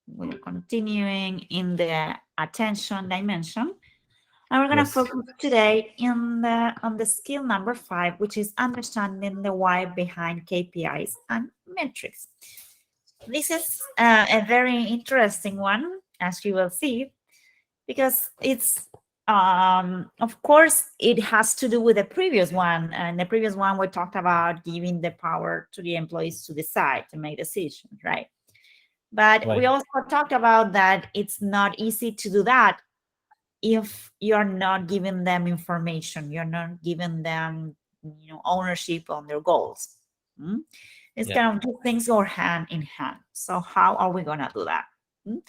we're continuing in the attention dimension. And we're going to Yes. focus today on the skill number 5, which is understanding the why behind KPIs and metrics. This is a very interesting one, as you will see, because it's of course it has to do with the previous one. And the previous one we talked about giving the power to the employees to decide, to make decisions, right? But Right. we also talked about that it's not easy to do that if you're not giving them information, you're not giving them, ownership on their goals. Mm? It's Yeah. kind of two things go hand in hand. So how are we gonna do that? Mm?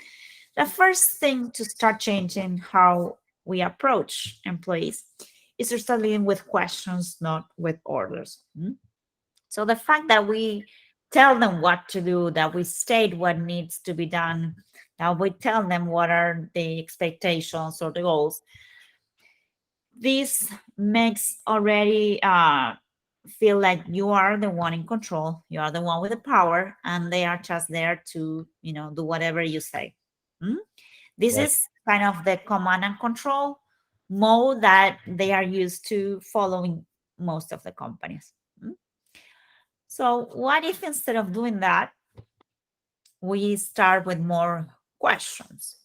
The first thing to start changing how we approach employees is to start leading with questions, not with orders. Mm? So the fact that we tell them what to do, that we state what needs to be done, that we tell them what are the expectations or the goals, this makes already feel like you are the one in control, you are the one with the power, and they are just there to, do whatever you say. Mm? This Right. is kind of the command and control mode that they are used to following most of the companies. Mm? So, what if instead of doing that, we start with more questions?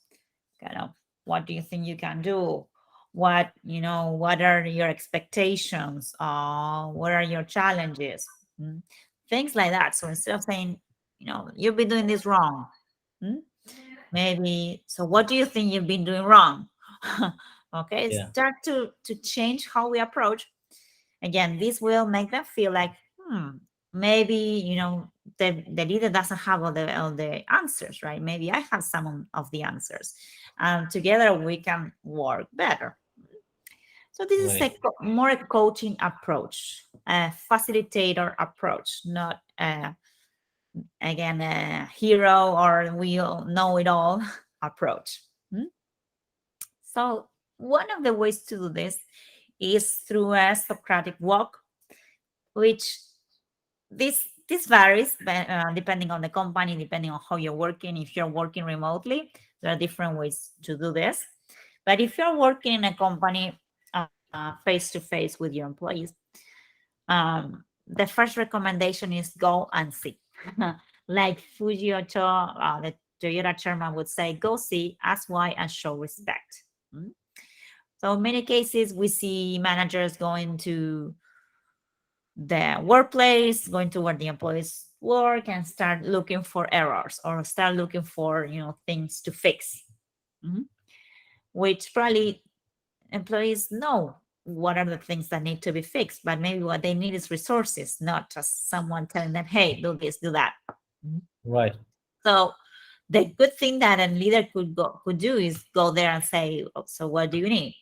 Kind of, what do you think you can do? What are your expectations? What are your challenges? Mm, Things like that. So instead of saying, you've been doing this wrong, mm, maybe, so what do you think you've been doing wrong? Okay, Yeah. start to change how we approach. Again, this will make them feel like, maybe, the leader doesn't have all the answers, right? Maybe I have some of the answers. Together we can work better. So this is Right. more a coaching approach, a facilitator approach, not again a hero or we all know it all approach. Hmm? So one of the ways to do this is through a Socratic walk, which this varies depending on the company, depending on how you're working. If you're working remotely, there are different ways to do this. But if you're working in a company face to face with your employees, um, the first recommendation is go and see. Like Fujioto, the Toyota chairman would say, go see, ask why, and show respect. Mm. So in many cases, we see managers going to the workplace, going to where the employees work and start looking for errors or start looking for, things to fix. Mhm. Which probably employees know what are the things that need to be fixed, but maybe what they need is resources, not just someone telling them, hey, do this, do that. Mhm. Right. So the good thing that a leader could do is go there and say, "Oh, so what do you need?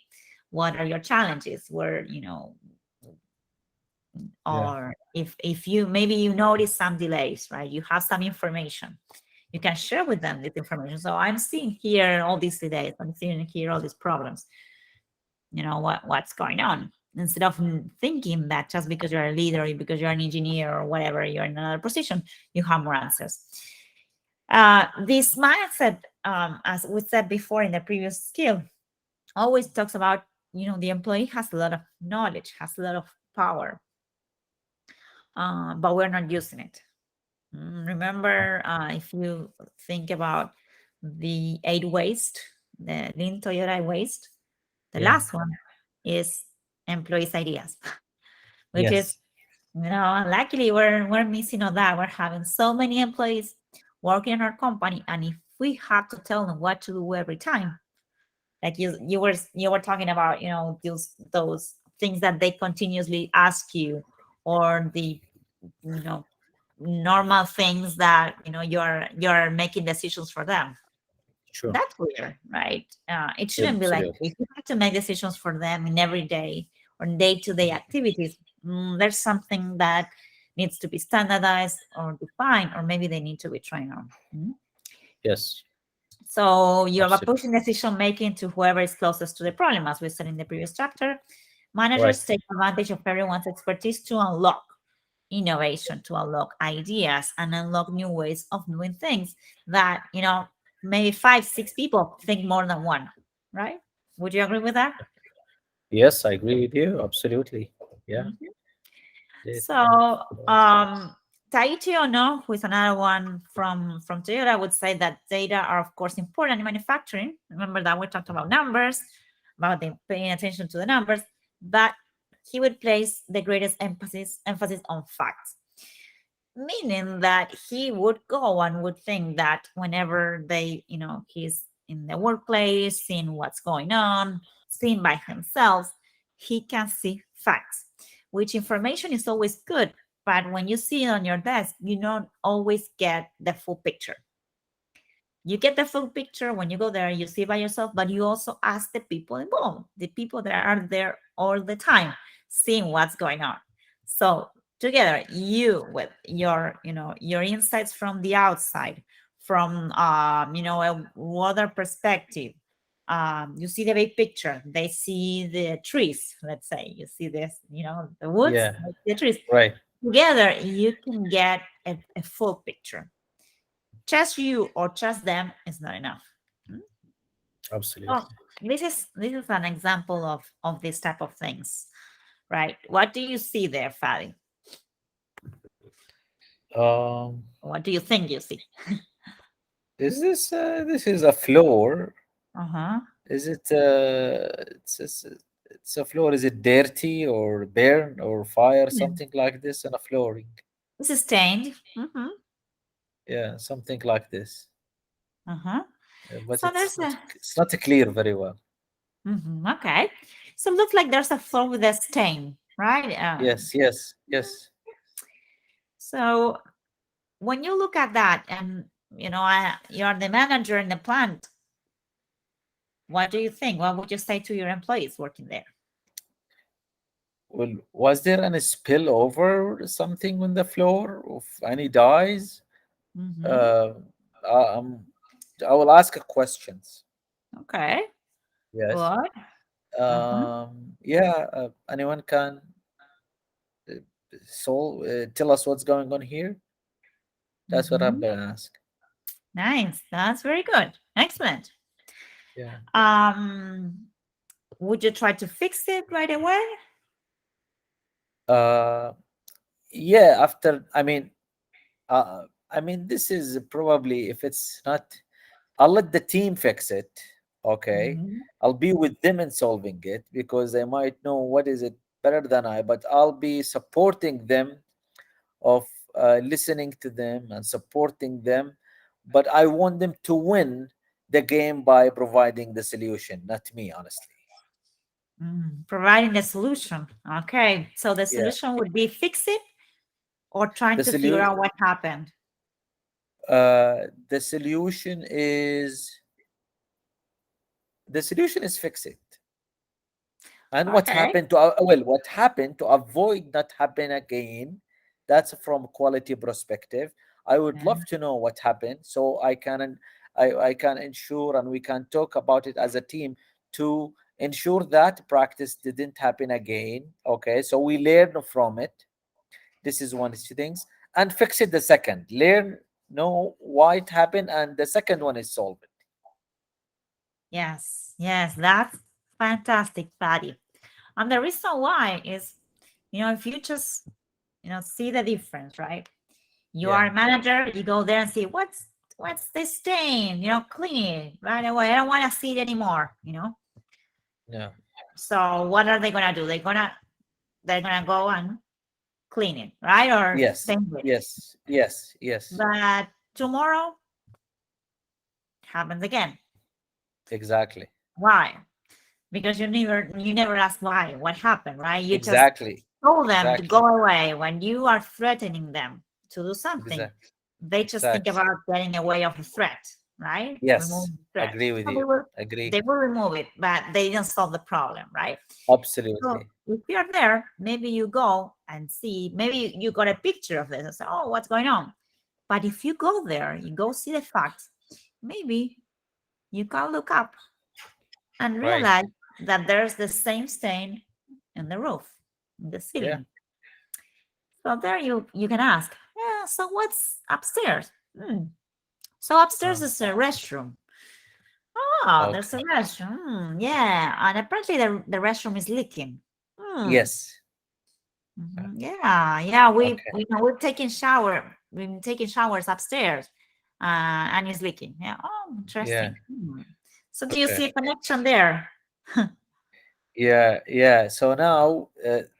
What are your challenges? Where, Yeah. or if you maybe you notice some delays, right? You have some information. You can share with them this information. So I'm seeing here all these delays. I'm seeing here all these problems. What's going on? Instead of thinking that just because you're a leader or because you're an engineer or whatever, you're in another position, you have more answers. This mindset, as we said before in the previous skill, always talks about, the employee has a lot of knowledge, has a lot of power, but we're not using it. Remember, if you think about the 8 waste, the Lean Toyota waste, the Yeah. last one is employees' ideas, which is, Yes. luckily we're missing all that. We're having so many employees working in our company, and if we have to tell them what to do every time, like you were talking about, those things that they continuously ask you, or the you know normal things that you're making decisions for them. Sure. That's weird, right? It shouldn't be like Absolutely. if you have to make decisions for them in every day or day-to-day activities. There's something that needs to be standardized or defined, or maybe they need to be trained on. Mm. Yes. So you're Absolutely. pushing decision making to whoever is closest to the problem, as we said in the previous chapter. Right. Managers take advantage of everyone's expertise to unlock. innovation, to unlock ideas and unlock new ways of doing things that, maybe five, six people think more than one, right? Would you agree with that? Yes, I agree with you. Absolutely. Yeah. Mhm. Data. So, Taichi Ono, who is another one from Toyota, I would say that data are of course important in manufacturing. Remember that we talked about numbers, about the paying attention to the numbers, but he would place the greatest emphasis on facts, meaning that he would go and would think that whenever he's in the workplace, seeing what's going on, seeing by himself, he can see facts, which information is always good. But when you see it on your desk, you don't always get the full picture. You get the full picture when you go there, you see by yourself, but you also ask the people involved, the people that are there all the time, seeing what's going on. So together, you with your insights from the outside, from a water perspective, you see the big picture. They see the trees. Let's say you see this, the woods, Yeah. the trees. Right. Together, you can get a full picture. Just you or just them is not enough. Mm. Oh, Absolutely. this is an example of this type of things, right? What do you see there, Fadi? Um, What do you think you see? is this is a floor? Uh-huh. Is it it's a floor? Is it dirty or burn or fire? Yeah. Something like this on a flooring. This is stained. Mm-hmm. Yeah, something like this. Uh-huh. But So there's a it's not clear very well. okay. So it looks like there's a floor with a stain, right? Yes, yes, yes. So when you look at that, and you're the manager in the plant, what do you think? What would you say to your employees working there? Well, was there any spillover or something on the floor of any dyes? Mm-hmm. Uh, um, I will ask questions. Okay. Yes. Good. Uh-huh. Yeah. Anyone can uh, tell us what's going on here? That's what I'm Mm-hmm. gonna ask. Nice. That's very good. Excellent. Yeah. Um, would you try to fix it right away? Uh, yeah. After, I mean, this is probably if it's not, I'll let the team fix it. Okay. Mhm. I'll be with them in solving it because they might know what is it better than I, but I'll be supporting them of listening to them and supporting them. But I want them to win the game by providing the solution, not me, honestly. Providing the solution. Okay. So the Yeah. solution would be fix it or trying The to figure solution out what happened. the solution is the solution is fix it. And what Okay. happened to what happened to avoid not happen again? That's from quality perspective. I would Yeah. love to know what happened so I can ensure and we can talk about it as a team to ensure that practice didn't happen again. Okay, so we learn from it. This is one of the things, and fix it the second. Learn, know why it happened, and the second one is solve it. Yes. Yes. That's fantastic, Patty. And the reason why is, if you just, see the difference, right? You Yeah, are a manager, you go there and see what's this stain, clean it right away. I don't want to see it anymore. yeah, So what are they gonna do? They're gonna go and clean it, right? Or yes, stain it. yes, yes, yes, But tomorrow happens again. exactly. Why? Because you never ask why, what happened, right? You just Exactly. told them to go Exactly. away. When you are threatening them to do something, Exactly. they just think Exactly. about getting away of the threat, right? Yes. Removing the threat. Agree with So they you. will Agree. they will remove it, but they didn't solve the problem, right? So Absolutely. if you're there, maybe you go and see, maybe you got a picture of this and say, oh, what's going on? But if you go there, you go see the facts, maybe you can look up and Right. realize that there's the same stain in the roof, in the Yeah. ceiling. So there you can ask, yeah, so what's upstairs? So upstairs Uh, is a restroom. Oh, there's a okay. restroom. Yeah, and apparently the restroom is leaking. Hmm. Yes. Yeah, yeah. Okay. We're taking shower. We've been taking showers upstairs, and it's leaking. Yeah. Oh, Yeah. interesting. So do you Okay. see a connection there? Yeah. Yeah. So now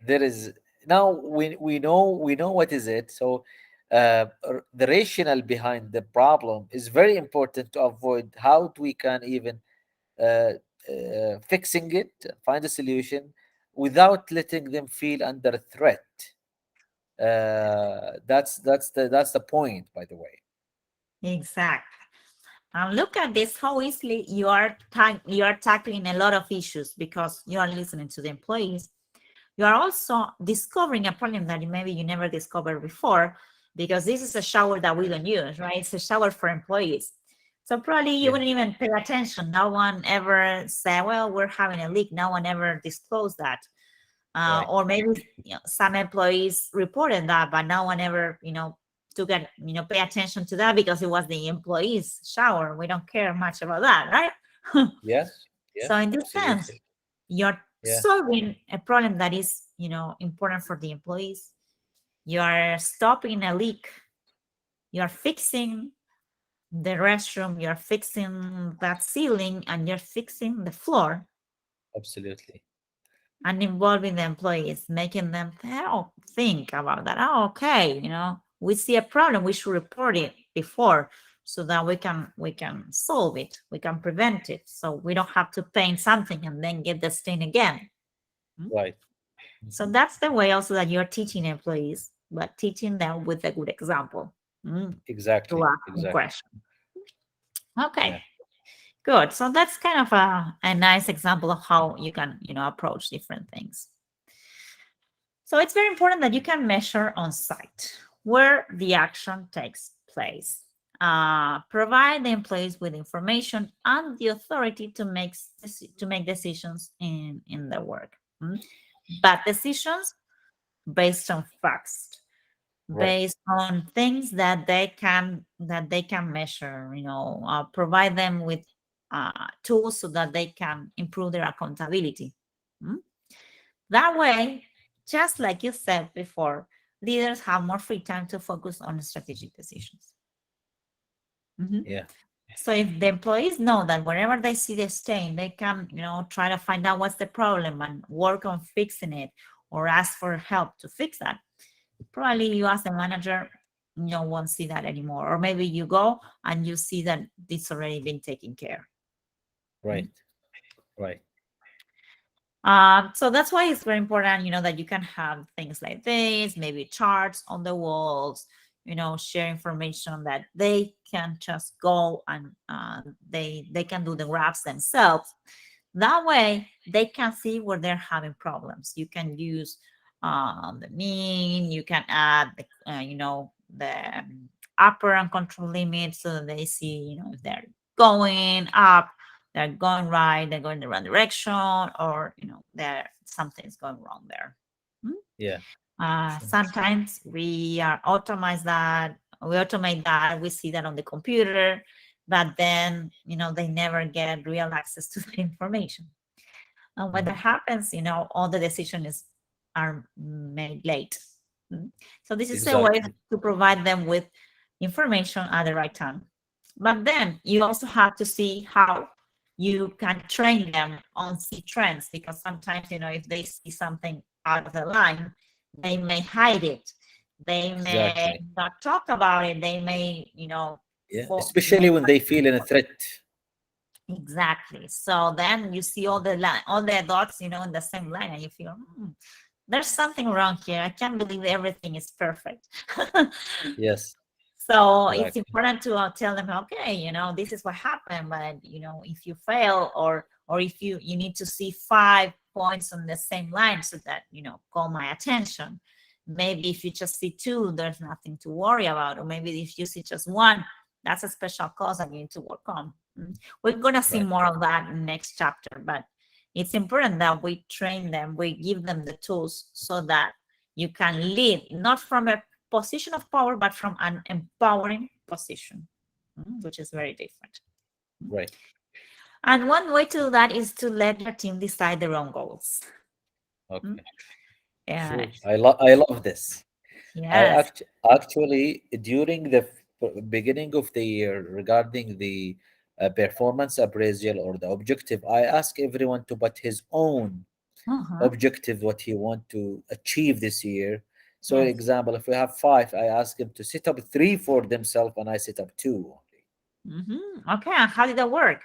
there is now we know what is it. So the rationale behind the problem is very important to avoid how we can even uh, fixing it, find a solution without letting them feel under threat. That's the point, by the way. Exactly. And look at this, how easily you are tackling a lot of issues because you are listening to the employees. You are also discovering a problem that maybe you never discovered before because this is a shower that we don't use, right? It's a shower for employees. So probably you Yeah. wouldn't even pay attention. No one ever said, well, we're having a leak. No one ever disclosed that. Right. Or maybe some employees reported that, but no one ever, took it, pay attention to that because it was the employee's shower. We don't care much about that, right? Yes. So Yes. in this sense, Absolutely. you're Yeah. solving a problem that is, important for the employees. You are stopping a leak. You are fixing the restroom. You're fixing that ceiling, and you're fixing the floor Absolutely. and involving the employees, making them think about that. Oh, okay, we see a problem. We should report it before so that we can solve it. We can prevent it. So we don't have to paint something and then get the stain again. Mm. Right. So Mhm. that's the way also that you're teaching employees, but teaching them with a good example, through Exactly. asking Exactly. questions. Okay, Yeah. good. So that's kind of a nice example of how you can, approach different things. So it's very important that you can measure on site where the action takes place. Provide the employees with information and the authority to make decisions in their work. But decisions based on facts, Right. based on things that they can measure. Provide them with tools so that they can improve their accountability. Mm? That way, just like you said before, leaders have more free time to focus on strategic decisions. Mhm. Yeah. So if the employees know that wherever they see the stain, they can, try to find out what's the problem and work on fixing it or ask for help to fix that, probably you as a manager, won't see that anymore. Or maybe you go and you see that it's already been taken care. Right. Right. So that's why it's very important, that you can have things like this, maybe charts on the walls, share information that they can just go and they can do the graphs themselves. That way, they can see where they're having problems. You can use the mean. You can add the upper and control limit so that they see, if they're going up, they're going right, they're going the right direction, or there something's going wrong there. Hmm? Yeah. Sure. Sometimes we automate that, we see that on the computer, but then they never get real access to the information. And when that Mhm. happens, all the decisions are made late. Mm. So this is a way Exactly. to provide them with information at the right time. But then you also have to see how you can train them on see trends, because sometimes, if they see something out of the line, they may hide it. They may Exactly. not talk about it. They may, Yeah. make. Especially when they feel in a threat. Exactly. So then you see all the dots, in the same line, and you feel, there's something wrong here. I can't believe everything is perfect. Yes. So it's Exactly. important to tell them, okay, this is what happened, but if you fail, or if you need to see 5 points on the same line so that call my attention. Maybe if you just see two, there's nothing to worry about, or maybe if you see just one, that's a special cause that you need to work on. We're gonna see Right. more of that in next chapter, but it's important that we train them, we give them the tools so that You can lead not from a position of power, but from an empowering position, which is very different. Right. And one way to do that is to let your team decide their own goals. Mm. Okay. Yeah. Sure. I love this. I Yes. actually during the beginning of the year regarding the performance appraisal or the objective, I ask everyone to put his own Uh-huh. objective, what he want to achieve this year. So, Yes. example, if we have five, I ask him to set up three for themselves, and I set up two only. Okay. And how did that work?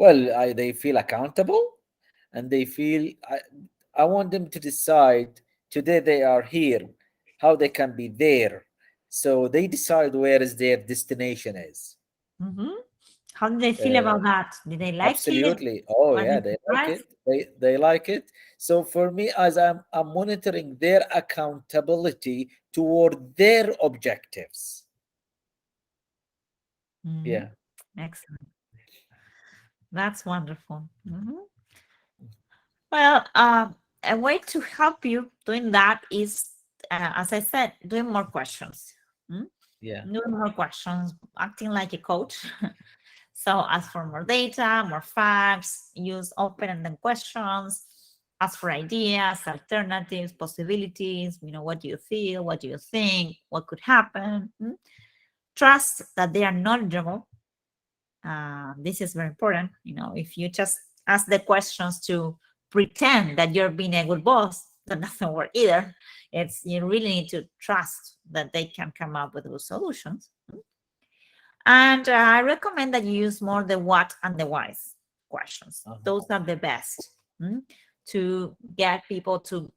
Well, they feel accountable, and they feel I want them to decide today they are here, how they can be there. So they decide where is their destination is. hmm How did they feel Uh, about that? Did they like it? Absolutely. Oh Was yeah, it they like surprise? it. They like it. So for me, as I'm monitoring their accountability toward their objectives. hmm Yeah. Excellent. That's wonderful. Well, a way to help you doing that is, as I said, doing more questions. Mm? Yeah. Doing more questions, acting like a coach. So ask for more data, more facts, use open-ended questions, ask for ideas, alternatives, possibilities. What do you feel? What do you think? What could happen? Trust that they are knowledgeable. This is very important. If you just ask the questions to pretend that you're being a good boss, that doesn't work either. You really need to trust that they can come up with good solutions. And I recommend that you use more the what and the whys questions. Uh-huh. Those are the best to get people to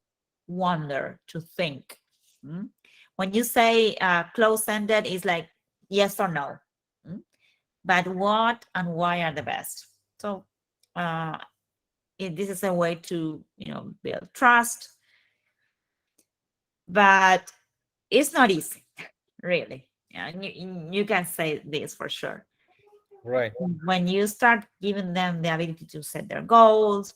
wonder, to think. mm. When you say close-ended, it's like yes or no. mm. But what and why are the best. So uh, this is a way to build trust, but it's not easy, really. Yeah, and you can say this for sure. Right. When you start giving them the ability to set their goals,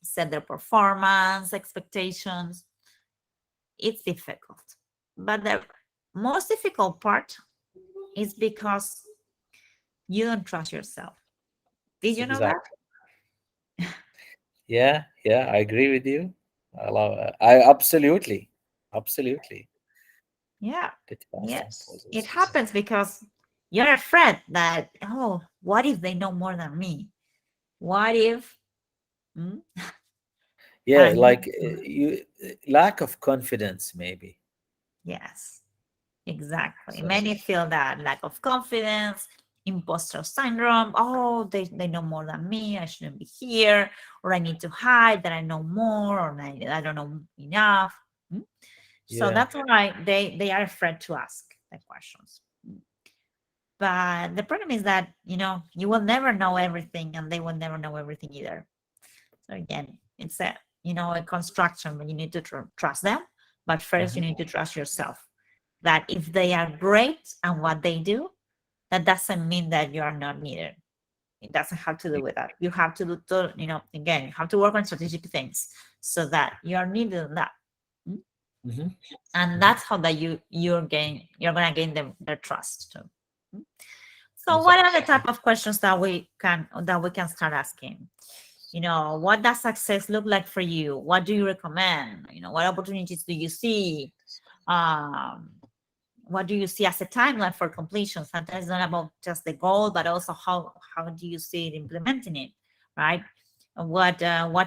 set their performance expectations, it's difficult. But the most difficult part is because you don't trust yourself. Did you know that? Exactly. Yeah. Yeah. I agree with you. I absolutely, absolutely. Yeah. Get past Yes. It impulses. happens because you're afraid that, oh, what if they know more than me? What if? Hmm? Yeah. And Like you lack of confidence, maybe. yes, exactly. So Many feel that lack of confidence, imposter syndrome. Oh, they know more than me. I shouldn't be here, or I need to hide that I know more, or I don't know enough. Hmm? So yeah. that's why they are afraid to ask the questions. But the problem is that you will never know everything, and they will never know everything either. So again, it's a construction, but you need to trust them. But first, you Uh-huh. need to trust yourself. That if they are great and what they do, that doesn't mean that you are not needed. It doesn't have to do with that. You have to do, again, you have to work on strategic things so that you are needed in that. Mm? Mm-hmm. And Mm-hmm. that's how that you're gonna gain their trust too. Mm? So what are the Exactly. type of questions that we can start asking? What does success look like for you? What do you recommend? What opportunities do you see? Um, what do you see as a timeline for completion? Sometimes it's not about just the goal, but also how do you see it implementing it, right? What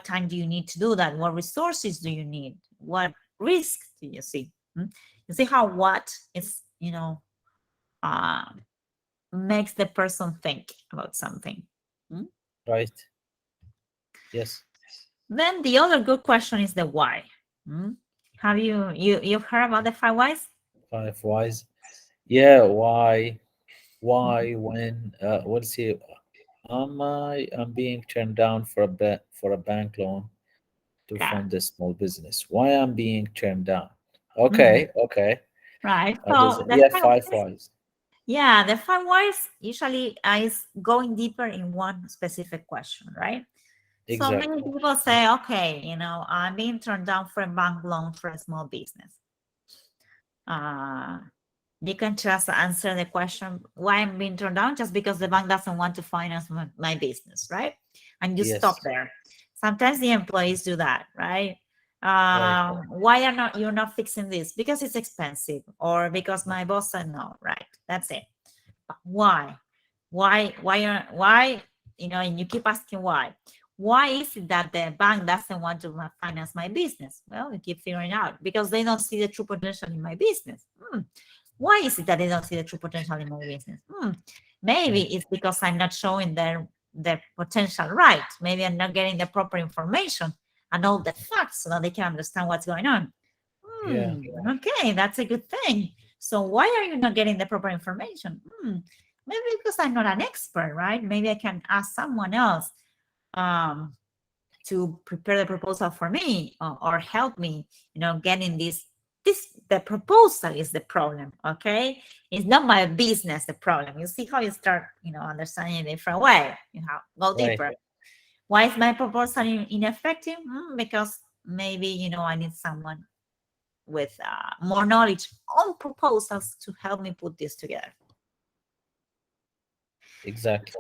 time do you need to do that? What resources do you need? What risks do you see? You see how what is uh, makes the person think about something. Mm? Right. Yes. Then the other good question is the why. Mm? Have you've heard about the 5 whys? Five whys. Yeah. Why? Mhm. Why? When? We'll see. I'm being turned down for a bank loan to Yeah. fund a small business. Why I'm being turned down? Mhm. Okay. Okay. Right. What is So it? the Yeah. five Five whys, whys. yeah, the 5 whys usually is going deeper in one specific question, right? So many Exactly. people say, okay, I'm being turned down for a bank loan for a small business. Uh, you can just answer the question why I'm being turned down just because the bank doesn't want to finance my business, right? And you stop Yes. there. Sometimes the employees do that, right? Right. Why are not you're not fixing this? Because it's expensive or because my boss said no, right? That's it. But why? Why? And you keep asking why. Why is it that the bank doesn't want to finance my business? Well, you keep figuring out because they don't see the true potential in my business. Why is it that they don't see the true potential in my business? Maybe Mm. it's because I'm not showing their potential right. Maybe I'm not getting the proper information and all the facts so that they can understand what's going on. Yeah. Okay, that's a good thing. So why are you not getting the proper information? Maybe because I'm not an expert, right? Maybe I can ask someone else um, to prepare the proposal for me or help me, getting this. The proposal is the problem, okay? It's not my business the problem. You see how you start, understanding a different way. You have go Right. deeper. Why is my proposal ineffective? Because maybe I need someone with more knowledge on proposals to help me put this together. Exactly.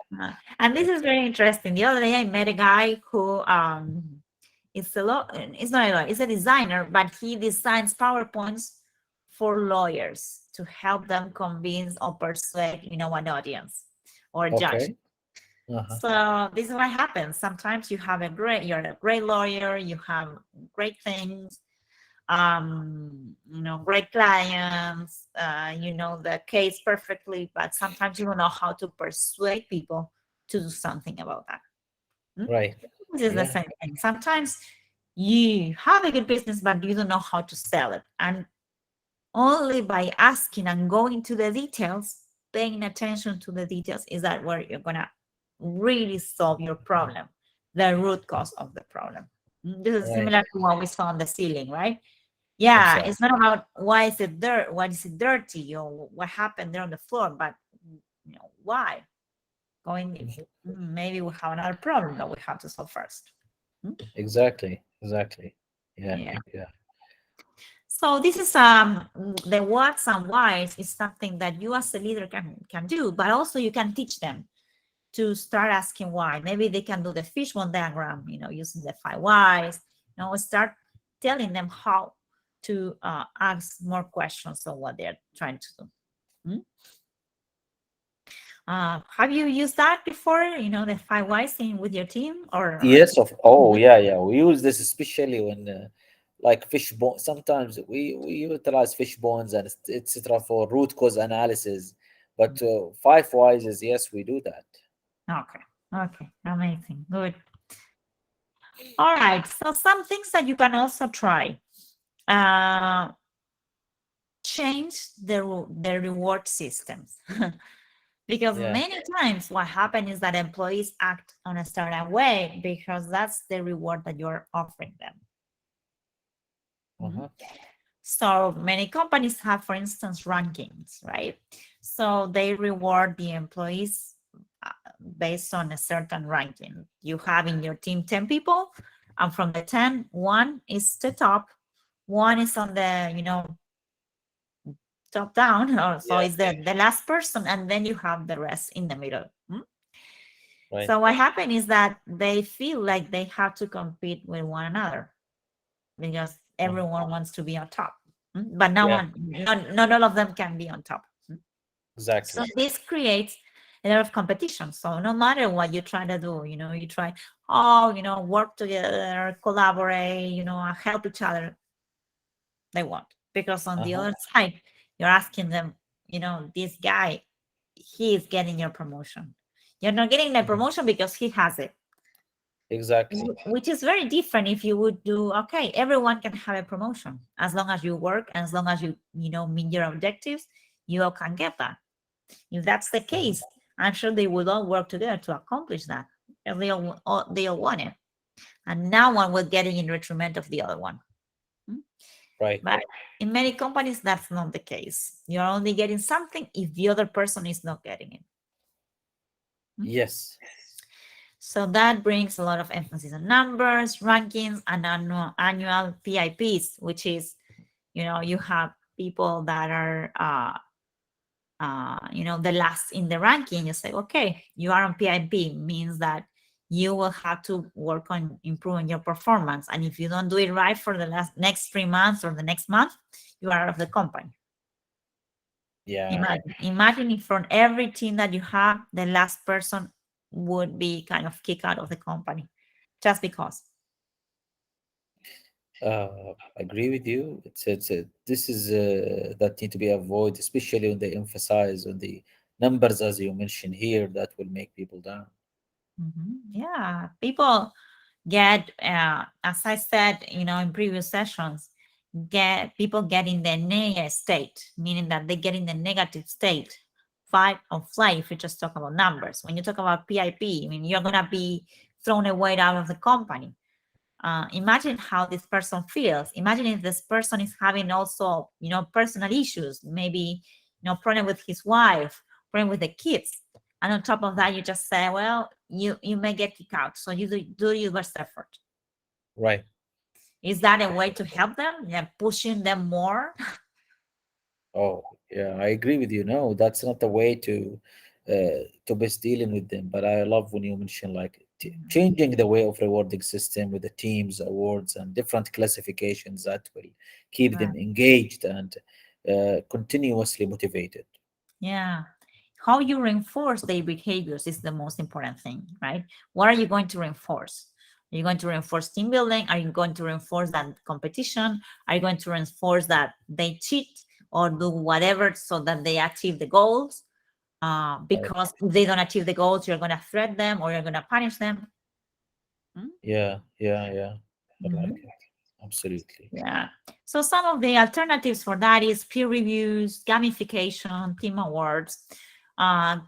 And this is very interesting. The other day, I met a guy who it's a lot. It's not a lawyer. It's a designer, but he designs PowerPoints for lawyers to help them convince or persuade, an audience or a judge. Okay. Uh-huh. So this is what happens. Sometimes you're a great lawyer, you have great things, great clients, you know the case perfectly, but sometimes you don't know how to persuade people to do something about that. Hmm? Right. This is the Yeah. same thing. Sometimes you have a good business, but you don't know how to sell it. And only by asking and going to the details, paying attention to the details, is that where you're gonna really solve your problem, the root cause of the problem. This is Right. similar to what we saw on the ceiling, right? Yeah, Exactly. it's not about why is it dirty or what happened there on the floor, but why? Going Mhm. maybe we have another problem that we have to solve first. Hmm? Exactly. Exactly. Yeah. Yeah. Yeah. So this is the what's and whys is something that you as a leader can do, but also you can teach them to start asking why. Maybe they can do the fishbone diagram, using the 5 whys. Start telling them how to ask more questions on what they're trying to do. Hmm? Have you used that before? The 5 whys in with your team or Yes, of oh yeah, yeah. We use this especially when like fish bone. Sometimes we utilize fish bones and etc. for root cause analysis. But 5 whys is yes, we do that. okay, okay, amazing, good. All right, so some things that you can also try. Uh, Change the reward systems. Because Yeah. many times what happens is that employees act on a certain way because that's the reward that you're offering them. Mhm. Uh-huh. So many companies have, for instance, rankings, right? So they reward the employees uh, based on a certain ranking. You have in your team 10 people, and from the 10, one is the top, one is on the, top down, or so Yeah. is the last person, and then you have the rest in the middle. Right. So what happened is that they feel like they have to compete with one another because Uh-huh. everyone wants to be on top. But no Yeah. one, not all of them can be on top. So Exactly. this creates a lot of competition. So no matter what you try to do, you try, oh, work together, collaborate, help each other, they won't. Because on the Uh-huh. other side, you're asking them, this guy, he is getting your promotion. You're not getting the Mhm. promotion because he has it. Exactly. Which is very different if you would do, okay, everyone can have a promotion as long as you work, as long as you meet your objectives, you all can get that. If that's the Uh-huh. case, I'm sure they would all work together to accomplish that. And they all want it, and no one will get it in detriment of the other one. Hmm? Right. But in many companies, that's not the case. You're only getting something if the other person is not getting it. Hmm? Yes. So that brings a lot of emphasis on numbers, rankings, and annual PIPs, which is, you have people that are, the last in the ranking. You say, okay, you are on PIP, means that you will have to work on improving your performance. And if you don't do it right for the next 3 months or the next month, you are out of the company. Yeah. Imagine if from every team that you have, the last person would be kind of kicked out of the company just because. Agree with you. This is that need to be avoided, especially when they emphasize on the numbers as you mentioned here, that will make people down. Yeah, people get, as I said, in previous sessions, get in the negative state, meaning that they get in the negative state, fight or flight. If you just talk about numbers, when you talk about PIP, I mean, you're gonna be thrown away out of the company. Imagine how this person feels. Imagine if this person is having also, personal issues, maybe, problem with his wife, problem with the kids. And on top of that, you just say, well, you may get kicked out. So you do your best effort. Right. Is that a way to help them? Yeah, pushing them more? Oh, yeah, I agree with you. No, that's not the way to best dealing with them. But I love when you mention like changing the way of rewarding system with the teams, awards, and different classifications that will keep them Right. engaged and continuously motivated. Yeah. How you reinforce their behaviors is the most important thing, right? What are you going to reinforce? Are you going to reinforce team building? Are you going to reinforce that competition? Are you going to reinforce that they cheat or do whatever so that they achieve the goals? Right. Because if they don't achieve the goals, you're going to threat them or you're going to punish them. Yeah, yeah, yeah. I like Mm-hmm. it. Absolutely. Yeah. So some of the alternatives for that is peer reviews, gamification, team awards,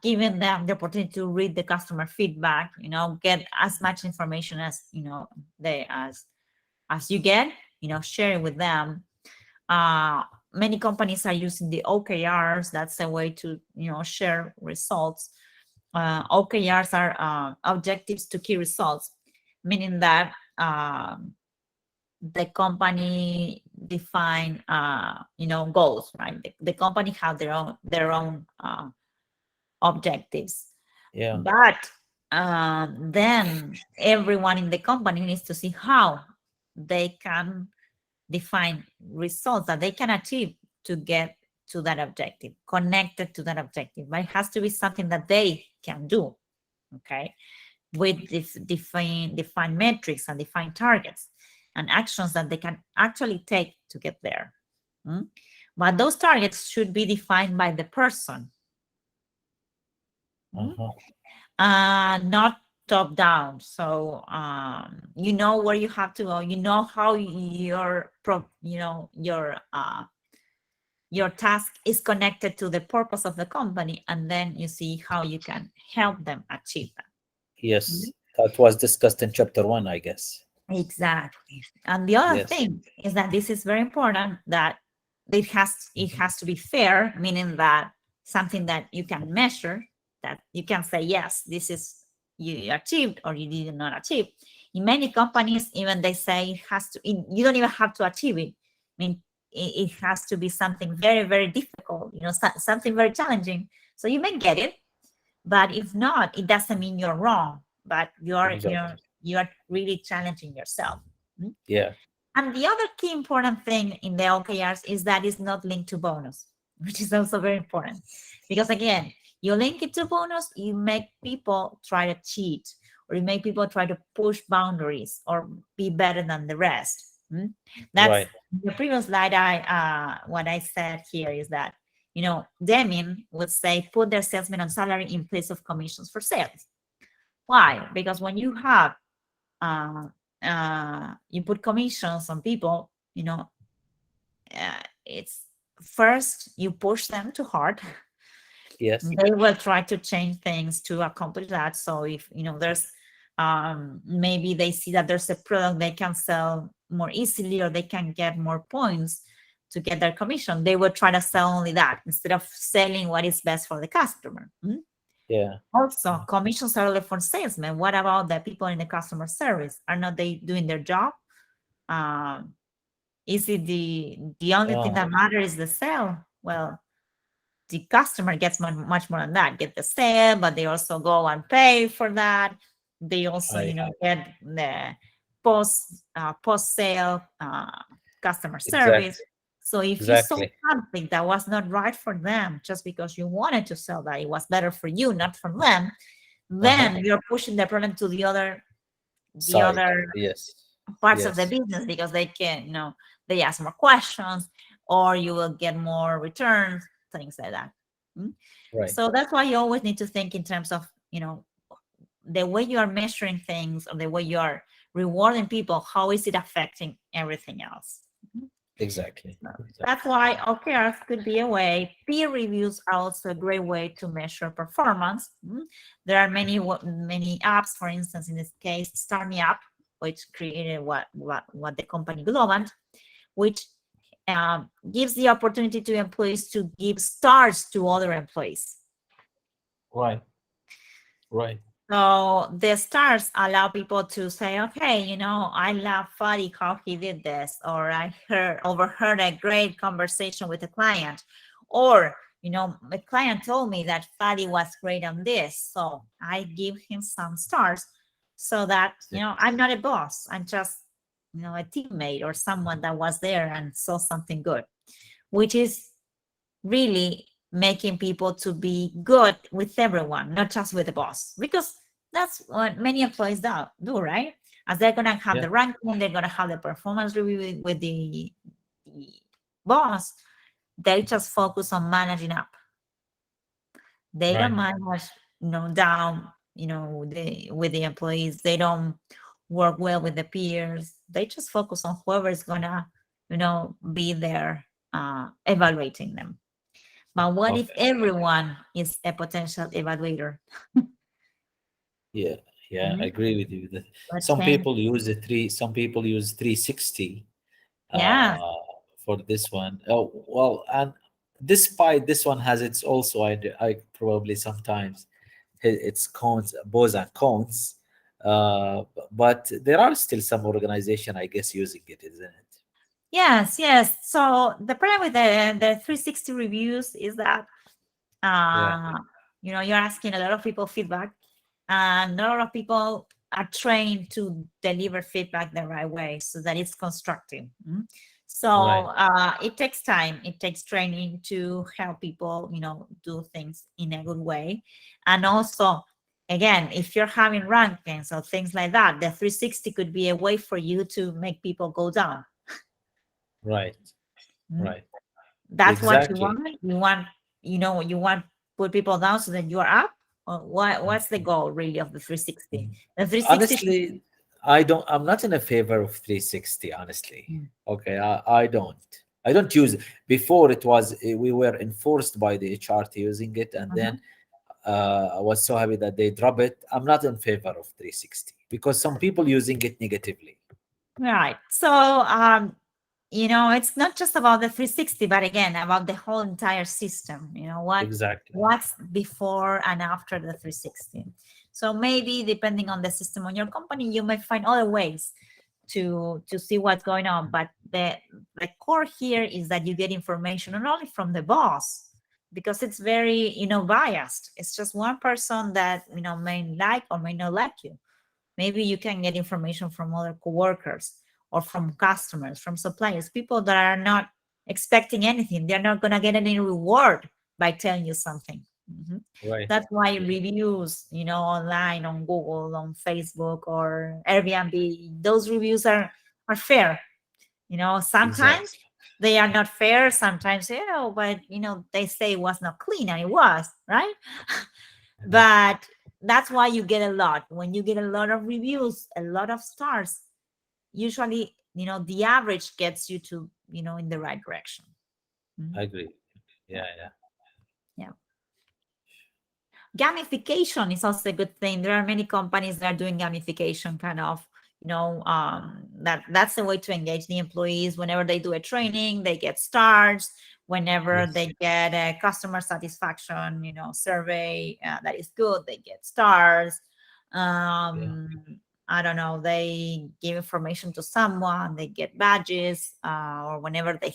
giving them the opportunity to read the customer feedback, get as much information as, they as you get, share it with them. Uh, Many companies are using the OKRs. That's a way to, share results. OKRs are objectives to key results, meaning that the company define goals, right? The company have their own objectives, Yeah. but then everyone in the company needs to see how they can define results that they can achieve to get to that objective, connected to that objective, but it has to be something that they can do. Okay, with define metrics and define targets and actions that they can actually take to get there. Mm? But those targets should be defined by the person, Uh-huh. not top down. So you know where you have to go. You know how your task is connected to the purpose of the company, and then you see how you can help them achieve that. Yes. That was discussed in chapter one, I guess. Exactly. And the other Yes. thing is that this is very important, that it has to be fair, meaning that something that you can measure, that you can say, yes, this is you achieved or you did not achieve. In many companies, even they say it has to, you don't even have to achieve it. I mean, it has to be something very, very difficult, something very challenging. So you may get it, but if not, it doesn't mean you're wrong, but Exactly. you are really challenging yourself. Mm. Yeah. And the other key important thing in the OKRs is that it's not linked to bonus, which is also very important. Because again, you link it to bonus, you make people try to cheat, or you make people try to push boundaries or be better than the rest. Mm. That's Right. the previous slide. What I said here is that, Deming would say put their salesmen on salary in place of commissions for sales. Why? Because when you have uh, you put commissions on people, it's first you push them too hard. Yes. They will try to change things to accomplish that. So if there's maybe they see that there's a product they can sell more easily, or they can get more points to get their commission, they will try to sell only that instead of selling what is best for the customer. Yeah. Also, commissions are only for salesmen. What about the people in the customer service? Are not they doing their job? Um, is it the only thing Oh, that matters is the sale? Well, the customer gets much more than that. Get the sale, but they also go and pay for that. They also, right. get the post sale customer service. Exactly. So if you sold Exactly. something that was not right for them, just because you wanted to sell that, it was better for you, not for them, Uh-huh. then you're pushing the problem to the Side. other Yes. parts of the Yes. business, because they can, they ask more questions, or you will get more returns, things like that. Mm. Right. So that's why you always need to think in terms of, the way you are measuring things, or the way you are rewarding people, how is it affecting everything else. Mhm. Exactly. So Exactly. that's why OKRs could be a way. Peer reviews are also a great way to measure performance. There are many apps. For instance, in this case, Start Me Up, which created what the company Globant, which gives the opportunity to employees to give stars to other employees. Right. Right. So the stars allow people to say, okay, I love Fadi how he did this, or I overheard a great conversation with a client, or the client told me that Fadi was great on this, so I give him some stars, so that Yeah. I'm not a boss, I'm just a teammate or someone that was there and saw something good, which is really making people to be good with everyone, not just with the boss, because that's what many employees do, right? As they're gonna have Yeah. the ranking, they're gonna have the performance review with the boss. They just focus on managing up. They don't Right. manage, down, with the employees. They don't work well with the peers. They just focus on whoever is gonna, be there evaluating them. But what if Okay. everyone is a potential evaluator? Yeah. Yeah. I Mhm. agree with you. What Some can, people use some people use 360 yeah, uh for this one. Oh, well, and despite this one has its also, I probably sometimes its cons, pros and cons. But there are still some organization, I guess, using it, isn't it? yes, yes. So the problem with the 360 reviews is that Yeah. uh, you're asking a lot of people feedback, and not a lot of people are trained to deliver feedback the right way so that it's constructive. So Right. it takes time, it takes training to help people, do things in a good way. And also, again, if you're having rankings or things like that, the 360 could be a way for you to make people go down. Right. Mm. Right. That's what you Exactly. want. You want put people down so that you are up. Or what's the goal really of the 360? The 360 should Honestly, I'm not in a favor of 360, honestly. be. Okay, I don't use it. Before it was we were enforced by the HR to using it, and then Mhm. I was so happy that they drop it. I'm not in favor of 360 because some people using it negatively. Right. So, it's not just about the 360, but again, about the whole entire system. Exactly. What's before and after the 360. So maybe depending on the system on your company, you might find other ways to see what's going on. But the core here is that you get information not only from the boss, because it's very, biased. It's just one person that, may like or may not like you. Maybe you can get information from other coworkers or from customers, from suppliers, people that are not expecting anything. They're not going to get any reward by telling you something. Mhm. Right. That's why Yeah. reviews, online, on Google, on Facebook, or Airbnb, those reviews are fair. Sometimes Exactly. they are not fair. Sometimes, but they say it was not clean, and it was, right? Uh-huh. But that's why you get a lot. When you get a lot of reviews, a lot of stars, usually, the average gets you to, in the right direction. Mhm. I agree. Yeah. Yeah. Yeah. Yeah. Gamification is also a good thing. There are many companies that are doing gamification, kind of, that's the way to engage the employees. Whenever they do a training, they get stars. Whenever Yes. they get a customer satisfaction, survey that is good, they get stars. Yeah. I don't know, they give information to someone, they get badges, or whenever they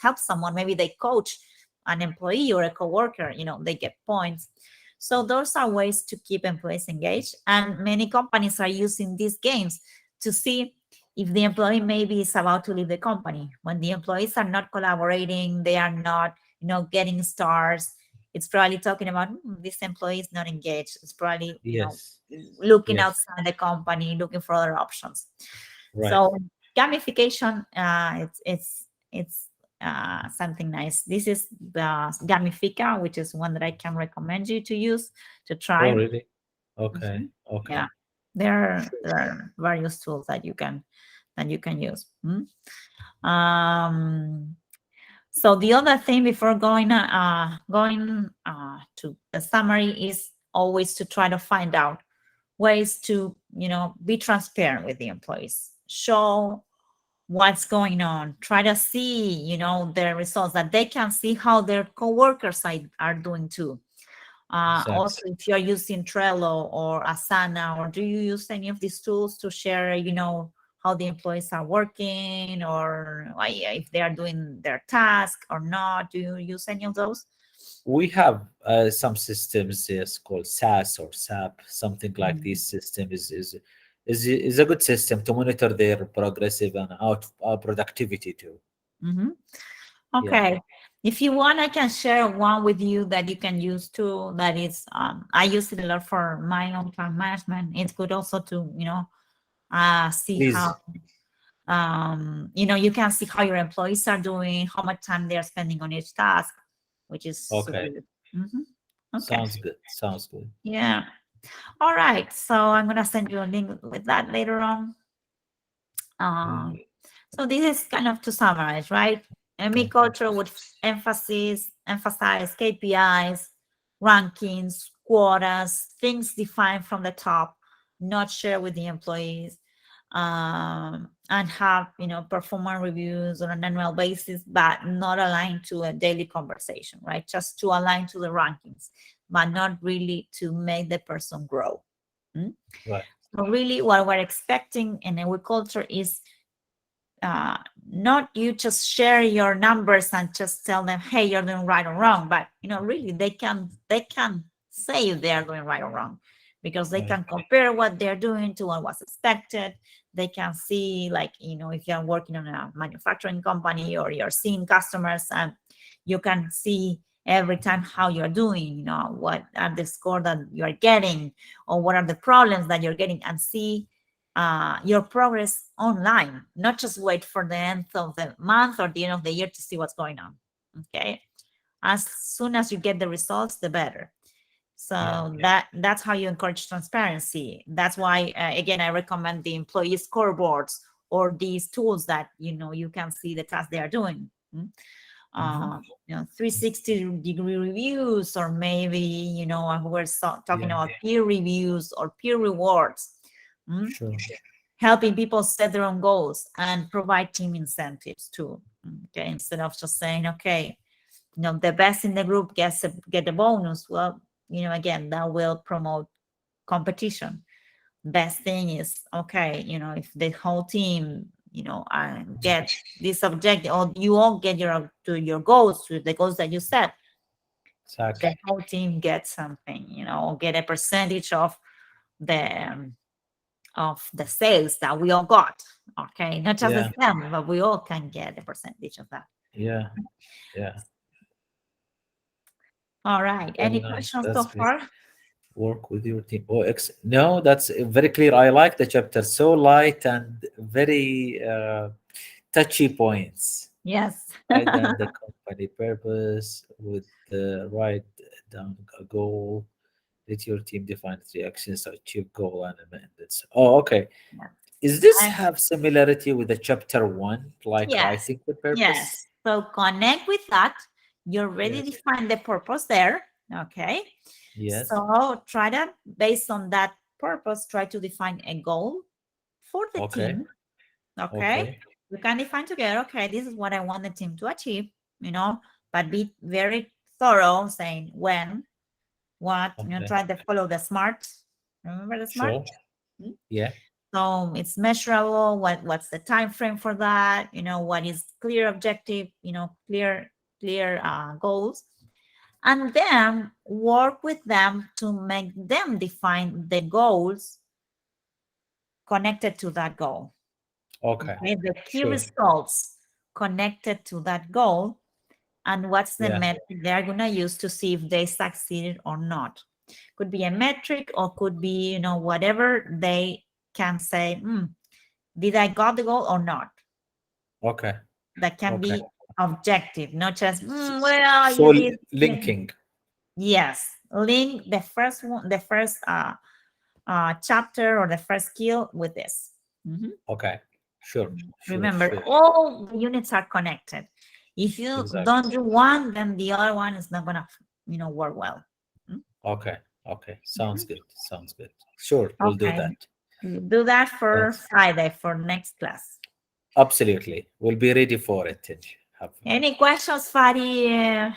help someone, maybe they coach an employee or a coworker, they get points. So those are ways to keep employees engaged, and many companies are using these games to see if the employee maybe is about to leave the company. When the employees are not collaborating, they are not, getting stars, it's probably talking about, this employee is not engaged. It's probably, Yes. looking Yes. outside the company, looking for other options. Right. So gamification, it's something nice. This is the Gamifica, which is one that I can recommend you to use, to Oh, try. really? Okay. Mhm. Okay. Yeah, there are, Sure. there are various tools that you can use. Um, so the other thing before going to the summary is always to try to find out ways to, be transparent with the employees, show what's going on, try to see, their results, that they can see how their coworkers are doing too. Exactly. Also, if you're using Trello or Asana, or do you use any of these tools to share, how the employees are working, or if they are doing their task or not? Do you use any of those? We have some systems, yes, called SAS or SAP, something like this system is a good system to monitor their progressive and out productivity too. Mm-hmm. Yeah. Okay. If you want, I can share one with you that you can use too. That is, I use it a lot for my own time management. It's good also to, see how, Please. you can see how your employees are doing, how much time they're spending on each task, which is super Okay. good. hmm Okay. Sounds good. Sounds good. Yeah. All right. So I'm gonna send you a link with that later on. Okay. Um, so this is kind of to summarize, right? ME Okay. culture would emphasize KPIs, rankings, quotas, things defined from the top, not shared with the employees, and have, performance reviews on an annual basis, but not aligned to a daily conversation, right? Just to align to the rankings, but not really to make the person grow. Mm? Right. So really, what we're expecting in our culture is, uh, not you just share your numbers and just tell them, hey, you're doing right or wrong, but really they can say if they are doing right or wrong, because they Right. can compare what they're doing to what was expected. They can see, like, if you're working on a manufacturing company or you're seeing customers, and you can see every time how you're doing, what are the score that you're getting, or what are the problems that you're getting, and see your progress online, not just wait for the end of the month or the end of the year to see what's going on. Okay. As soon as you get the results, the better. Yeah. So that's how you encourage transparency. That's why, again, I recommend the employee scoreboards, or these tools that you can see the tasks they are doing. 360-degree reviews, or maybe we're talking Yeah. about peer reviews or peer rewards. Mm? Sure. Helping people set their own goals and provide team incentives too. Okay, instead of just saying, okay, the best in the group get a bonus. Well, again, that will promote competition. Best thing is, okay, if the whole team, get this objective, or you all get your goals, to the goals that you set, Exactly. the whole team gets something, or get a percentage the of the sales that we all got. Okay, not just the Yeah. same, but we all can get a percentage of that. Yeah. Yeah. All right. Very Any nice. questions so That's great. far? Work with your team. Oh, no, that's very clear. I like the chapter. So light and very touchy points. Yes. Write down the company purpose with the write down a goal. Let your team define three actions to achieve goal and amendments. Oh, okay. Yeah. Is this I- have similarity with the chapter one, like yes. writing with Yes. purpose? So connect with that. You already Yes. defined the purpose there. Okay. Yes. So try to, based on that purpose, try to define a goal for the Okay. team. Okay. Okay. We can define together, okay, this is what I want the team to achieve, you know, but be very thorough, saying when, what, Okay. try to follow the SMART. Remember the SMART? Sure. Mm. Yeah. So it's measurable. What's the time frame for that? What is clear objective? Clear goals, and then work with them to make them define the goals connected to that goal. Okay. Okay, the key Sure. results connected to that goal, and what's the Yeah. metric they're gonna use to see if they succeeded or not. Could be a metric, or could be whatever they can say. Did I got the goal or not? Okay. That can Okay. be objective, not just S- well, So you did. linking. Yes, link the first one, the first chapter or the first skill with this. Mhm. Okay. Sure. Sure. Remember, Sure. all the units are connected. If you Exactly. don't do one, then the other one is not gonna, work well. Mm. Okay. Okay. Sounds Mhm. good. Sounds good. Sure. We'll do Okay, that. do that for Thanks. Friday for next class. Absolutely. We'll be ready for it. Have, Any questions, Fadi?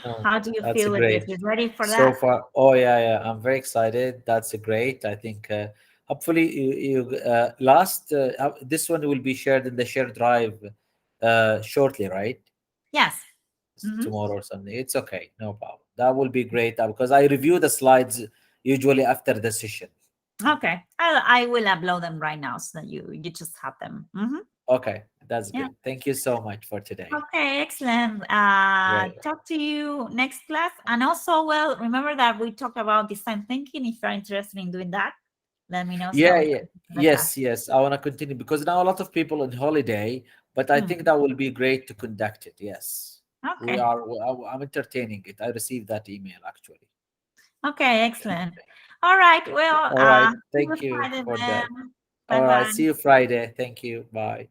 no, How do you that's feel with this? great. You ready for So that? far, oh yeah, yeah, I'm very excited. That's great. I think hopefully last this one will be shared in the shared drive shortly, right? Yes. Hmm. Tomorrow or something. It's okay, no problem. That will be great because I review the slides usually after the session. Okay, I will upload them right now so that you just have them. Okay, that's Yeah. good. Thank you so much for today. Okay, excellent. Very Talk to you next class. And also, well, remember that we talked about design thinking. If you're interested in doing that, let me know so that yeah, we yeah, can do the class. yes, yes. I want to continue because now a lot of people on holiday, but I think Hmm. that will be great to conduct it. Yes, we Okay. are. I'm entertaining it. I received that email actually. Okay, excellent. All right. Well, All right. see you Thank you Friday for that. then. Bye All right. bye. See you Friday. Thank you. Bye.